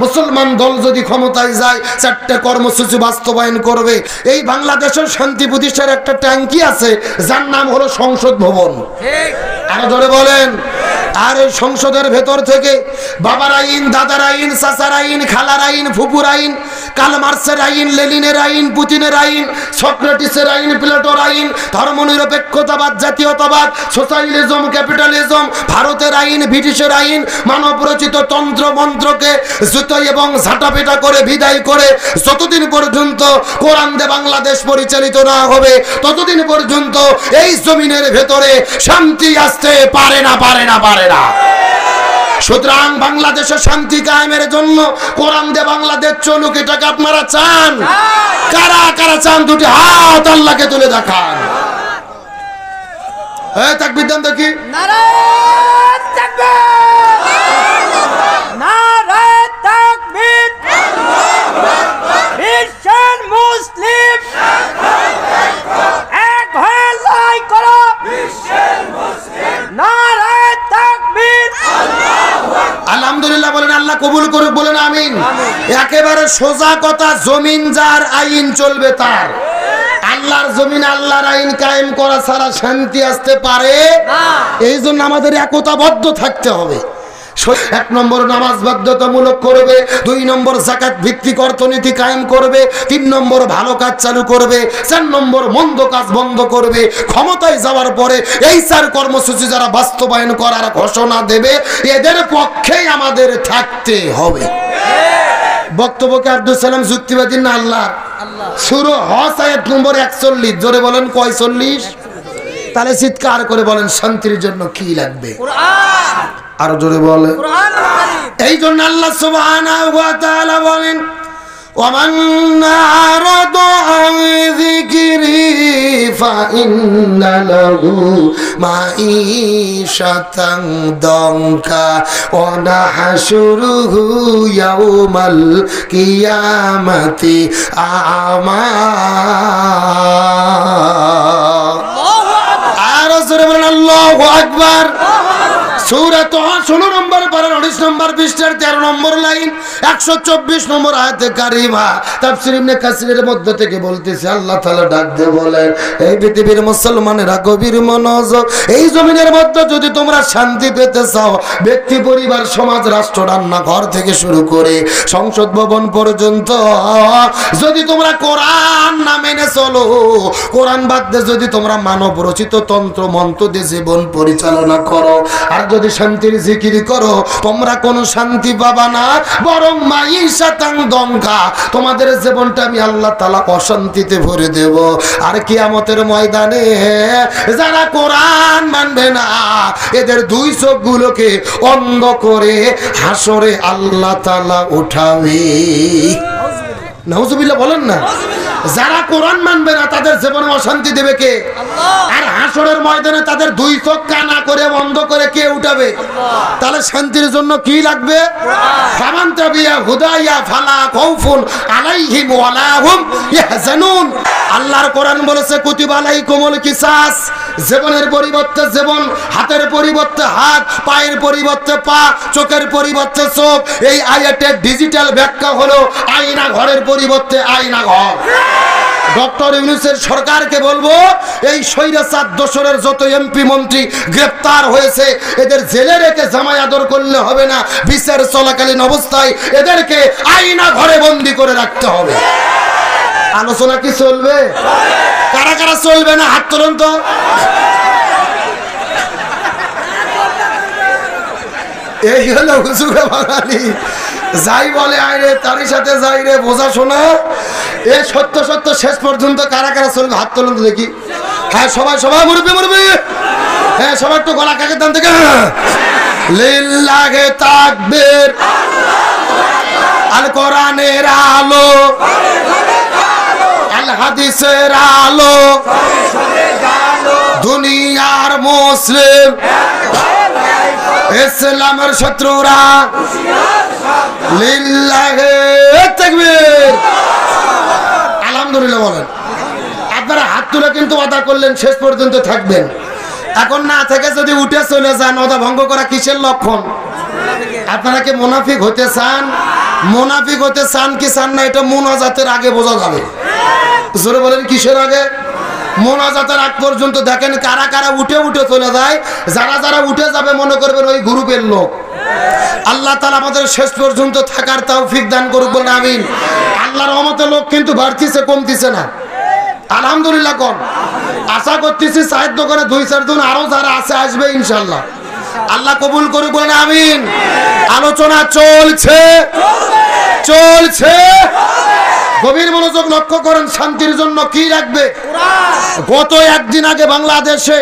মুসলমান দল যদি ক্ষমতায় যায় 4টে কর্মসূচি বাস্তবায়ন করবে। এই বাংলাদেশের শান্তি প্রতিষ্ঠার একটা ট্যাঙ্কি আছে যার নাম হলো সংসদ ভবন। আরো ধরে বলেন। আর এই সংসদের ভেতর থেকে বাবার আইন, দাদার আইন, চাচার আইন, খালার আইন, ফুপুর আইন, কার্ল মার্কসের আইন, লেনিনের আইন, পুতিনের আইন, সক্রেটিসের আইন, প্লেটোর আইন, ধর্মনিরপেক্ষতাবাদ, জাতীয়তাবাদ, সোশ্যালিজম, ক্যাপিটালিজম, ভারতের আইন, ব্রিটিশের আইন, মানব রচিত তন্ত্র মন্ত্রকে জুতোই এবং ঝাঁটাপেটা করে বিদায় করে যতদিন পর্যন্ত কোরআন দিয়ে বাংলাদেশ পরিচালিত না হবে ততদিন পর্যন্ত এই জমিনের ভেতরে শান্তি আসতে পারে না। সুতরাং বাংলাদেশের শান্তি কায়েমের জন্য কোরআন দিয়ে বাংলাদেশ চলুক, এটাকে আপনারা চান? কারা কারা চান দুটি হাত আল্লাহকে তুলে দেখান। হ্যাঁ, তাকবীর দেন দেখি। নারায়ে তাকবীর, নারায়ে তাকবীর। বিশ্বের মুসলিম এক হয়ে লড়াই করো। নারায়ে তাকবীর। আলহামদুলিল্লাহ বলেন, আল্লাহ কবুল করুক বলেন আমিন। একেবারে সোজা কথা, জমিন যার আইন চলবে তার। আল্লাহর জমিন আল্লাহর আইন কায়েম করা ছাড়া শান্তি আসতে পারে না। এই জন্য আমাদের একতাবদ্ধ থাকতে হবে। 1 নম্বর নামাজ বাধ্যতামূলক করবে, 2 নম্বর যাকাত ভিত্তিক অর্থনীতি কায়েম করবে, 3 নম্বর ভালো কাজ চালু করবে, 4 নম্বর মন্দ কাজ বন্ধ করবে। ক্ষমতায় যাওয়ার পরে এই 4 কর্মসূচি যারা বাস্তবায়ন করার ঘোষণা দেবে এদের পক্ষেই আমাদের থাকতে হবে। বক্তব্যকে আব্দুল সালাম যুক্তিবাদী না আল্লাহ? সূরা হজ আয়াত নম্বর 41। জোরে বলেন, কয় 40? তাহলে চিৎকার করে বলেন শান্তির জন্য কি লাগবে? কুরআন। আরো জোরে বলেন। কুরআন কারীম। এই জন্য আল্লাহ সুবহানাহু ওয়া তাআলা বলেন, ওয়ামান আরাদা আন যিকরি ফাইন্না লাহু মাঈশাতান দানকা ওয়া নাহশুরুহু ইয়াউমাল কিয়ামাতি আমা। আরো জোরে বলেন আল্লাহু আকবার। সূরা তাহা 16 নম্বর পারা 19 নম্বর পৃষ্ঠার 13 নম্বর লাইন 124 নম্বর আয়াতে কারিমা তাফসীর ইবনে কাসিরের মধ্য থেকে বলতেছে আল্লাহ তাআলা ডাক দিয়ে বলেন, এই পৃথিবীর মুসলমানেরা গভীর মনোযোগ, এই জমিনের মধ্যে যদি তোমরা শান্তি পেতে চাও, ব্যক্তি, পরিবার, সমাজ, রাষ্ট্র, রান্না ঘর থেকে শুরু করে সংসদ ভবন পর্যন্ত যদি তোমরা কোরআন না মেনে চলো, কোরআন বাদ দিয়ে যদি তোমরা মানব রচিত তন্ত্র মন্ত্র দিয়ে জীবন পরিচালনা করো, আর যদি শান্তির জিকির করো, তোমরা কোনো শান্তি পাবা না, বরং মাঈশাতান দনকা, তোমাদের জীবনটা আমি আল্লাহ তাআলা অশান্তিতে ভরে দেব। আর কিয়ামতের ময়দানে যারা কোরআন মানবে না এদের 2 চোখগুলোকে অন্ধ করে হাসরে আল্লাহ তাআলা উঠাবে। নাউজুবিল্লাহ বলেন না। যারা কোরআন মানবে না তাদের জীবনে অশান্তি দেবে কে? আল্লাহ। আর হাসরের ময়দানে তাদের 2 চোখ কানা করে বন্ধ করে কে উঠাবে? আল্লাহ। তাহলে শান্তির জন্য কি লাগবে? ফামান তাবিয়া হুদায়া ফালা খাউফুন আলাইহিম ওয়ালা হুম ইয়াহজানুন। আল্লাহর কোরআন বলেছে কুতিবা আলাইকুমুল কিসাস, জীবনের পরিবর্তে জীবন, হাতের পরিবর্তে হাত, পায়ের পরিবর্তে পা, চোখের পরিবর্তে চোখ। এই আয়াতের ডিজিটাল ব্যাখ্যা হলো আয়না ঘরের পরিবর্তে আয়না ঘর। ডক্টর ইউনূসের সরকারকে বলবো, এই স্বৈরাচার দোসরের যত এমপি মন্ত্রী গ্রেফতার হয়েছে এদের জেলে রেখে জামাই আদর করলে হবে না, বিচার চলাকালীন অবস্থায় এদেরকে আয়না ঘরে বন্দি করে রাখতে হবে। আলোচনা কি চলবে? কারা কারা চলবে না হাত তুলুন তো। এই হলো হুজুরে বাঙালি, যাই বলে আইরে তারই সাথে যাই রে বোঝা শোনা। এ সত্য সত্য শেষ পর্যন্ত কারা কারা চলবে হাত তুলুন তো দেখি। হ্যাঁ সবাই সবাই মুরব্বি, হ্যাঁ সবার তো গলা কাকে দান থেকে লিল্লাহে তাকবীর। আল কোরআনের আলো, আল হাদিসের আলো, দুনিয়ার মুসলিম, ইসলামের শত্রুরা লিল্লাহে তাকবীর। আলহামদুলিল্লাহ বলেন। আপনারা হাত তুলে কিন্তু ওয়াদা করলেন শেষ পর্যন্ত থাকবেন। এখন না থেকে যদি উঠে চলে যান, ওয়াদা ভঙ্গ করা কিসের লক্ষণ? আপনারা কি মুনাফিক হতে চান? মুনাফিক হতে চান কি চান না এটা মুনাজাতের আগে বোঝা যাবে। জোরে বলেন কিসের আগে? মোনাজাতের আগ পর্যন্ত দেখেন কারা কারা উঠে উঠে চলে যায়। যারা যারা উঠে যাবে মনে করবেন ওই গ্রুপের লোক। আল্লাহ তাআলা আমাদের শেষ পর্যন্ত থাকার তৌফিক দান করুক, বলেন আমিন। আল্লাহর রহমতে লোক কিন্তু বাড়তিছে, কমতিছে না, আলহামদুলিল্লাহ। কম আশা করতেছি সাহিত্য করে 2-4 জন আরো যারা আছে আসবে ইনশাআল্লাহ। আল্লাহ কবুল করুক, বলেন আমিন। আলোচনা চলছে চলছে, গভীর মনোযোগ লক্ষ্য করেন। শান্তির জন্য কি রাখবে? গত একদিন আগে বাংলাদেশে